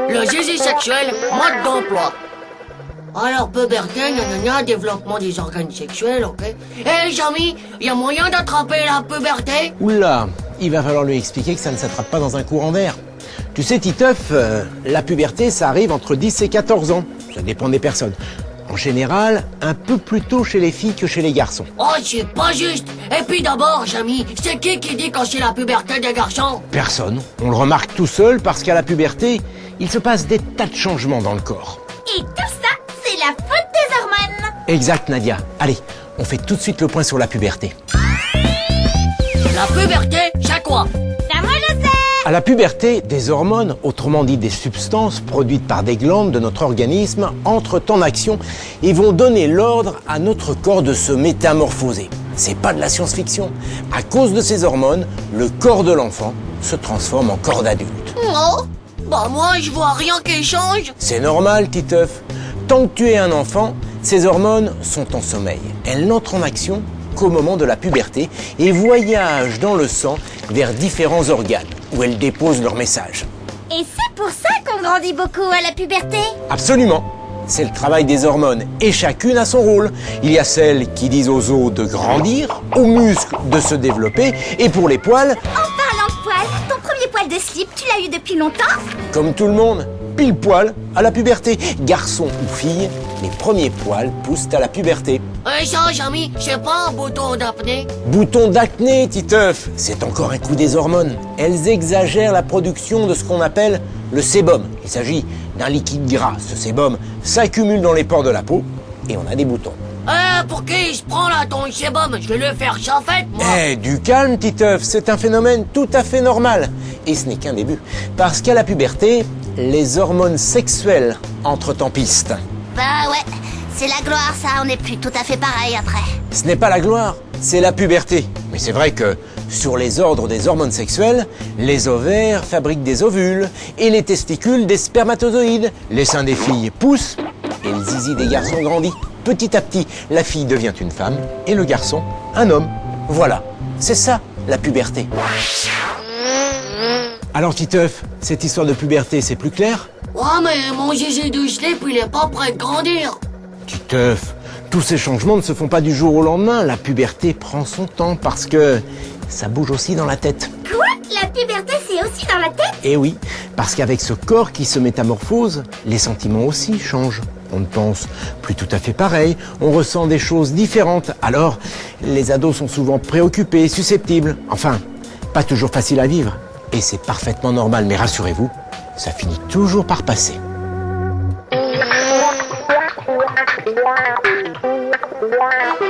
Le zizi sexuel, mode d'emploi. Alors, puberté, nanana, développement des organes sexuels, ok. Hé, Jamy, y a moyen d'attraper la puberté? Oula, il va falloir lui expliquer que ça ne s'attrape pas dans un courant d'air. Tu sais, Titeuf, la puberté, ça arrive entre 10 et 14 ans. Ça dépend des personnes. En général, un peu plus tôt chez les filles que chez les garçons. Oh, c'est pas juste. Et puis d'abord, Jamy, c'est qui dit quand c'est la puberté des garçons? Personne. On le remarque tout seul parce qu'à la puberté, il se passe des tas de changements dans le corps. Et tout ça, c'est la faute des hormones. Exact, Nadia. Allez, on fait tout de suite le point sur la puberté. La puberté, c'est quoi? Ça, moi, je sais. À la puberté, des hormones, autrement dit des substances produites par des glandes de notre organisme, entrent en action et vont donner l'ordre à notre corps de se métamorphoser. C'est pas de la science-fiction. À cause de ces hormones, le corps de l'enfant se transforme en corps d'adulte. Oh, bah moi, je vois rien qui change. C'est normal, Titeuf. Tant que tu es un enfant, ces hormones sont en sommeil. Elles n'entrent en action qu'au moment de la puberté et voyagent dans le sang vers différents organes où elles déposent leur message. Et c'est pour ça qu'on grandit beaucoup à la puberté. Absolument. C'est le travail des hormones et chacune a son rôle. Il y a celles qui disent aux os de grandir, aux muscles de se développer et pour les poils, En parlant de poils, ton premier poil de slip, tu l'as eu depuis longtemps? comme tout le monde, pile poil à la puberté. Garçon ou fille, les premiers poils poussent à la puberté. Et ça, Jamy, c'est pas un bouton d'apnée? Bouton d'acné, Titeuf, c'est encore un coup des hormones. Elles exagèrent la production de ce qu'on appelle le sébum. Il s'agit d'un liquide gras. Ce sébum s'accumule dans les pores de la peau et on a des boutons. Pour qui il se prend là ton sébum? Je vais le faire chafette, moi. Du calme, Titeuf, c'est un phénomène tout à fait normal. Et ce n'est qu'un début. Parce qu'à la puberté, les hormones sexuelles entrent en piste. Bah ouais, c'est la gloire ça, on n'est plus tout à fait pareil après. Ce n'est pas la gloire, c'est la puberté. Mais c'est vrai que sur les ordres des hormones sexuelles, les ovaires fabriquent des ovules et les testicules des spermatozoïdes. Les seins des filles poussent et le zizi des garçons grandit. Petit à petit, la fille devient une femme et le garçon un homme. Voilà, c'est ça la puberté. Alors Titeuf, cette histoire de puberté, c'est plus clair? Ouais, mais mon zizi du slip, il est pas prêt de grandir. Titeuf, tous ces changements ne se font pas du jour au lendemain. La puberté prend son temps parce que ça bouge aussi dans la tête. Quoi? La puberté c'est aussi dans la tête? Et oui, parce qu'avec ce corps qui se métamorphose, les sentiments aussi changent. On ne pense plus tout à fait pareil, on ressent des choses différentes. Alors, les ados sont souvent préoccupés, susceptibles. Enfin, pas toujours facile à vivre. Et c'est parfaitement normal, mais rassurez-vous, ça finit toujours par passer. Wow.